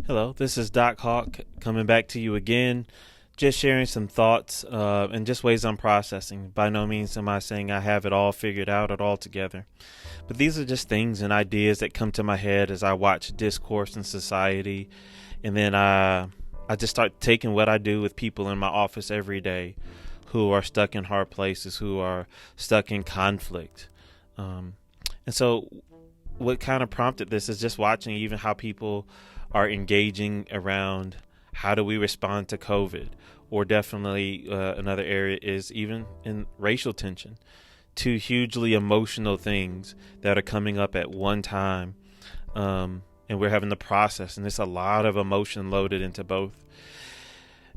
Hello, this is Doc Hawk coming back to you again, just sharing some thoughts and just ways I'm processing. By no means am I saying I have it all figured out or all together, but these are just things and ideas that come to my head as I watch discourse in society, and then I just start taking what I do with people in my office every day who are stuck in hard places, who are stuck in conflict. Um, and so, what kind of prompted this is just watching even how people are engaging around how do we respond to COVID, or definitely another area is even in racial tension. Two hugely emotional things that are coming up at one time, and we're having to process, and there's a lot of emotion loaded into both.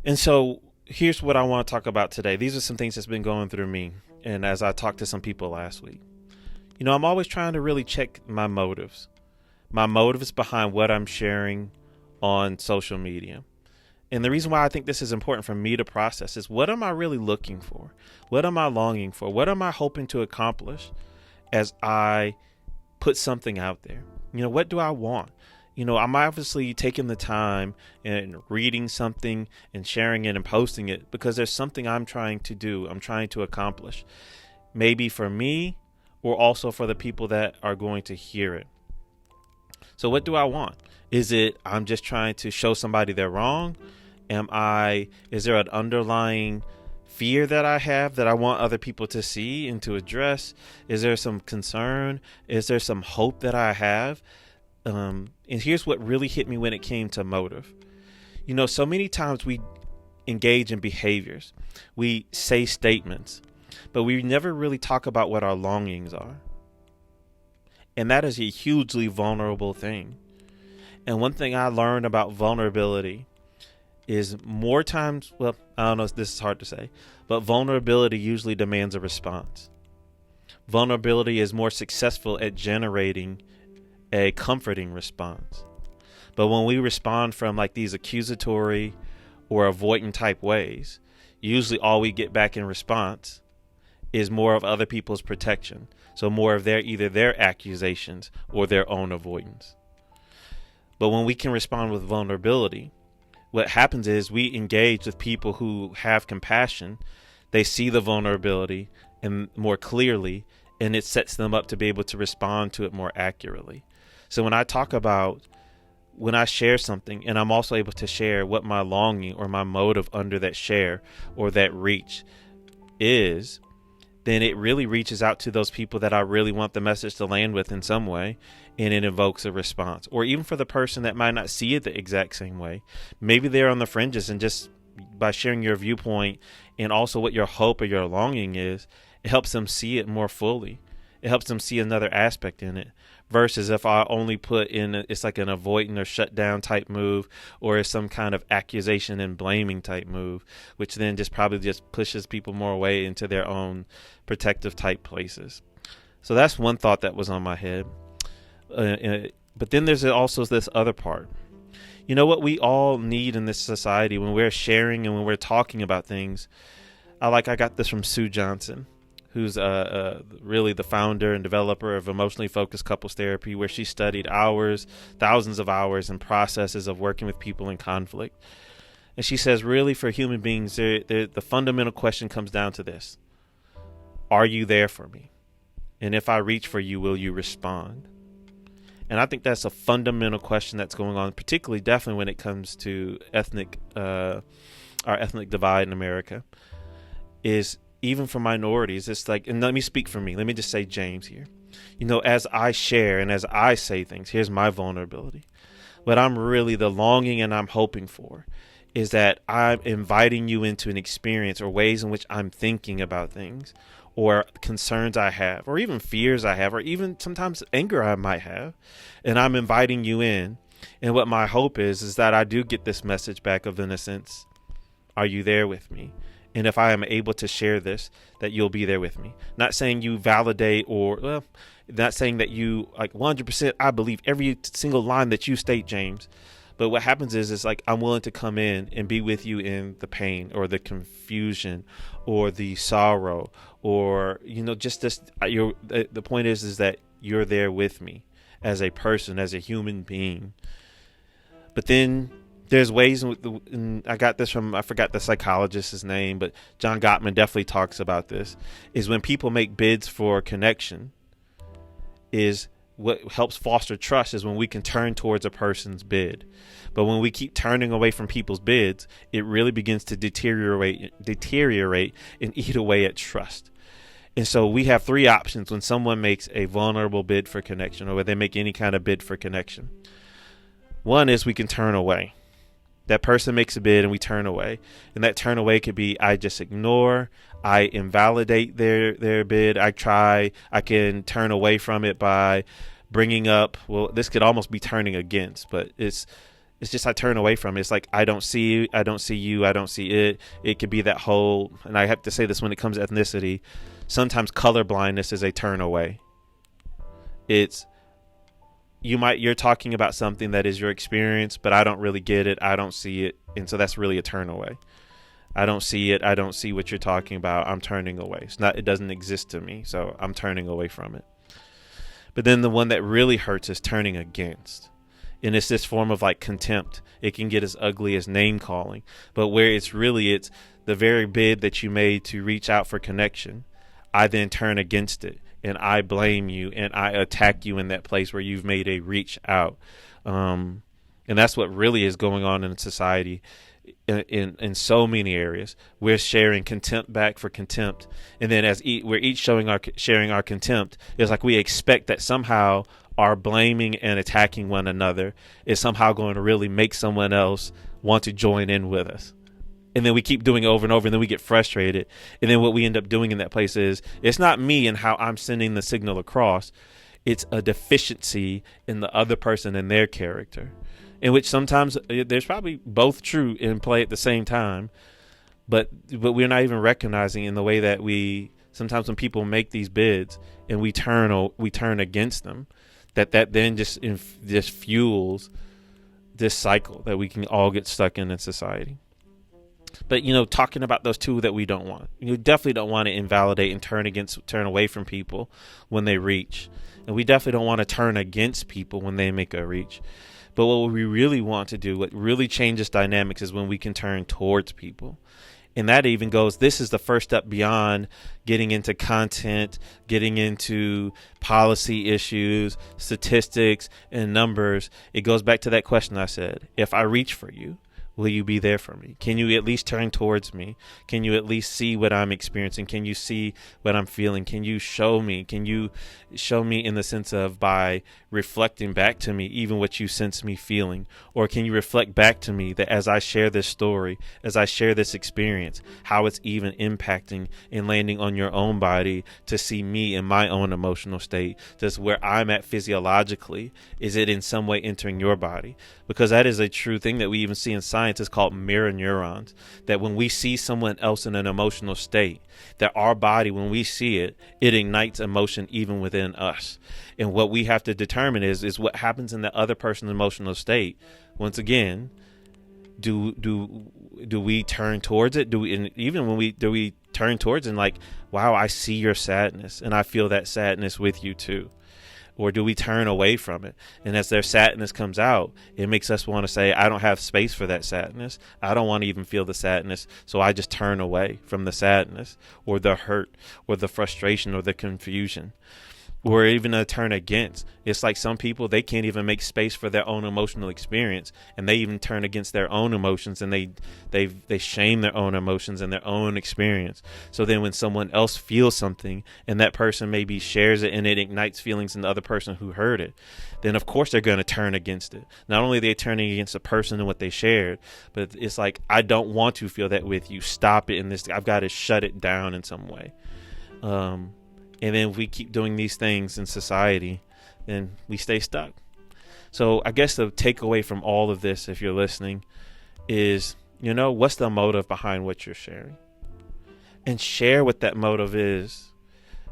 And so here's what I want to talk about today. These are some things that's been going through me, and as I talked to some people last week. I'm always trying to really check my motives behind what I'm sharing on social media. And the reason why I think this is important for me to process is, what am I really looking for? What am I longing for? What am I hoping to accomplish as I put something out there? What do I want? I'm obviously taking the time and reading something and sharing it and posting it because there's something I'm trying to do. I'm trying to accomplish. Maybe for me, or also for the people that are going to hear it. So what do I want? Is it I'm just trying to show somebody they're wrong? Is there an underlying fear that I have that I want other people to see and to address? Is there some concern? Is there some hope that I have? And here's what really hit me when it came to motive. So many times we engage in behaviors. We say statements, but we never really talk about what our longings are. And that is a hugely vulnerable thing. And one thing I learned about vulnerability is more times, well, I don't know, this is hard to say, but vulnerability usually demands a response. Vulnerability is more successful at generating a comforting response. But when we respond from like these accusatory or avoidant type ways, usually all we get back in response is more of other people's protection. So more of either their accusations or their own avoidance. But when we can respond with vulnerability, what happens is we engage with people who have compassion. They see the vulnerability and more clearly, and it sets them up to be able to respond to it more accurately. So when I share something, and I'm also able to share what my longing or my motive under that share or that reach is, then it really reaches out to those people that I really want the message to land with in some way, and it evokes a response. Or even for the person that might not see it the exact same way, maybe they're on the fringes, and just by sharing your viewpoint and also what your hope or your longing is, it helps them see it more fully. It helps them see another aspect in it, versus if I only put in, it's like an avoidant or shut down type move, or it's some kind of accusation and blaming type move, which then just probably just pushes people more away into their own protective type places. So that's one thought that was on my head. But then there's also this other part. What we all need in this society when we're sharing and when we're talking about things. I got this from Sue Johnson, who's really the founder and developer of Emotionally Focused Couples Therapy, where she studied thousands of hours and processes of working with people in conflict. And she says, really, for human beings, the fundamental question comes down to this. Are you there for me? And if I reach for you, will you respond? And I think that's a fundamental question that's going on, particularly definitely when it comes to our ethnic divide in America, is even for minorities. It's like, and let me speak for me. Let me just say James here. As I share and as I say things, here's my vulnerability. What I'm really the longing and I'm hoping for is that I'm inviting you into an experience or ways in which I'm thinking about things, or concerns I have, or even fears I have, or even sometimes anger I might have. And I'm inviting you in. And what my hope is that I do get this message back of innocence. Are you there with me? And if I am able to share this, that you'll be there with me. Not saying you validate not saying that you 100%, I believe every single line that you state, James. But what happens is like, I'm willing to come in and be with you in the pain or the confusion or the sorrow, or, just this, the point is that you're there with me as a person, as a human being. But then there's ways, and I got this from, I forgot the psychologist's name, but John Gottman definitely talks about this, is when people make bids for connection, is what helps foster trust is when we can turn towards a person's bid. But when we keep turning away from people's bids, it really begins to deteriorate and eat away at trust. And so we have three options when someone makes a vulnerable bid for connection, or when they make any kind of bid for connection. One is we can turn away. That person makes a bid and we turn away. And that turn away could be I just ignore, I invalidate their bid, I can turn away from it by bringing up, well, this could almost be turning against, but it's just I turn away from it. It's like I don't see you, I don't see you, I don't see it. It could be that whole, and I have to say this when it comes to ethnicity, sometimes color blindness is a turn away. It's you're talking about something that is your experience, but I don't really get it, I don't see it, and so that's really a turn away. I don't see it, I don't see what you're talking about, I'm turning away. It doesn't exist to me, so I'm turning away from it. But then the one that really hurts is turning against. And it's this form of like contempt. It can get as ugly as name calling, but where it's the very bid that you made to reach out for connection. I then turn against it and I blame you and I attack you in that place where you've made a reach out. And that's what really is going on in society in so many areas. We're sharing contempt back for contempt. And then as we're each sharing our contempt, it's like we expect that somehow our blaming and attacking one another is somehow going to really make someone else want to join in with us. And then we keep doing it over and over, and then we get frustrated. And then what we end up doing in that place is, it's not me and how I'm sending the signal across. It's a deficiency in the other person and their character, in which sometimes there's probably both true in play at the same time. But we're not even recognizing in the way that sometimes when people make these bids and we turn against them, that then just fuels this cycle that we can all get stuck in society. But, talking about those two that we don't want, you definitely don't want to invalidate and turn away from people when they reach. And we definitely don't want to turn against people when they make a reach. But what we really want to do, what really changes dynamics, is when we can turn towards people. And that even goes, this is the first step beyond getting into content, getting into policy issues, statistics, and numbers. It goes back to that question I said, if I reach for you, will you be there for me? Can you at least turn towards me? Can you at least see what I'm experiencing? Can you see what I'm feeling? Can you show me? Can you show me in the sense of by reflecting back to me even what you sense me feeling? Or can you reflect back to me that as I share this story, as I share this experience, how it's even impacting and landing on your own body to see me in my own emotional state? Just where I'm at physiologically, is it in some way entering your body? Because that is a true thing that we even see in science. Is called mirror neurons, that when we see someone else in an emotional state, that our body, when we see it ignites emotion even within us. And what we have to determine is what happens in the other person's emotional state. Once again, do we turn towards it? Do we turn towards it and like, wow, I see your sadness and I feel that sadness with you too? Or do we turn away from it? And as their sadness comes out, it makes us want to say, I don't have space for that sadness. I don't want to even feel the sadness. So I just turn away from the sadness or the hurt or the frustration or the confusion. Or even a turn against. It's like some people, they can't even make space for their own emotional experience, and they even turn against their own emotions, and they shame their own emotions and their own experience. So then when someone else feels something and that person maybe shares it and it ignites feelings in the other person who heard it, then of course they're going to turn against it. Not only are they turning against the person and what they shared, but it's like, I don't want to feel that with you. Stop it in this. I've got to shut it down in some way. And then if we keep doing these things in society, then we stay stuck. So I guess the takeaway from all of this, if you're listening, is, what's the motive behind what you're sharing? And share what that motive is.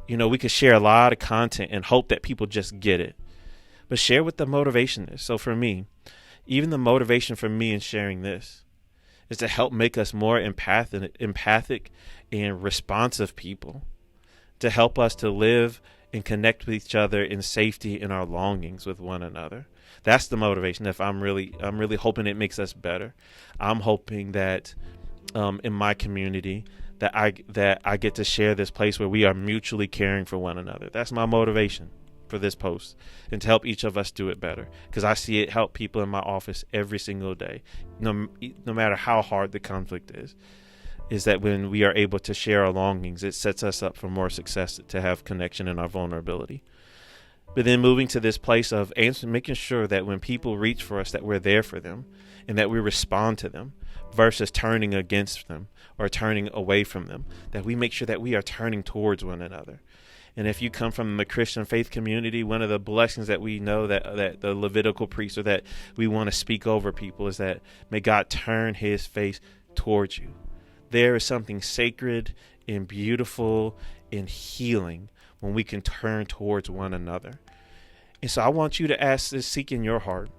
We could share a lot of content and hope that people just get it. But share what the motivation is. So for me, even the motivation for me in sharing this is to help make us more empathic and responsive people. To help us to live and connect with each other in safety in our longings with one another. That's the motivation. If I'm really hoping it makes us better. I'm hoping that in my community that I get to share this place where we are mutually caring for one another. That's my motivation for this post, and to help each of us do it better, because I see it help people in my office every single day, no matter how hard the conflict is that when we are able to share our longings, it sets us up for more success, to have connection in our vulnerability. But then moving to this place of making sure that when people reach for us, that we're there for them and that we respond to them, versus turning against them or turning away from them, that we make sure that we are turning towards one another. And if you come from the Christian faith community, one of the blessings that we know that the Levitical priest, or that we want to speak over people, is that may God turn his face towards you. There is something sacred and beautiful and healing when we can turn towards one another. And so I want you to ask this, seek in your heart,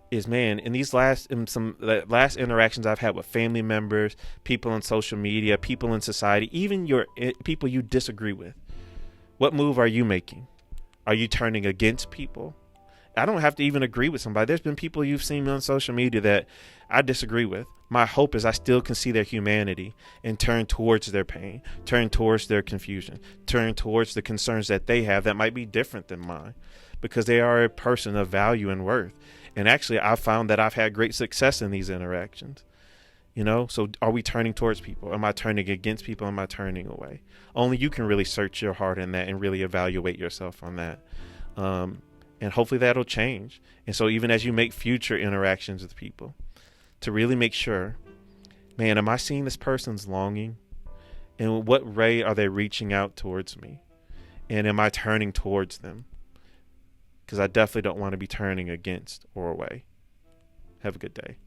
is, man, in some last interactions I've had with family members, people on social media, people in society, even people you disagree with, what move are you making? Are you turning against people? I don't have to even agree with somebody. There's been people you've seen on social media that I disagree with. My hope is I still can see their humanity and turn towards their pain, turn towards their confusion, turn towards the concerns that they have that might be different than mine, because they are a person of value and worth. And actually, I've found that I've had great success in these interactions. So are we turning towards people? Am I turning against people? Am I turning away? Only you can really search your heart in that and really evaluate yourself on that. And hopefully that'll change. And so even as you make future interactions with people, to really make sure, man, am I seeing this person's longing? In what way are they reaching out towards me? And am I turning towards them? Because I definitely don't want to be turning against or away. Have a good day.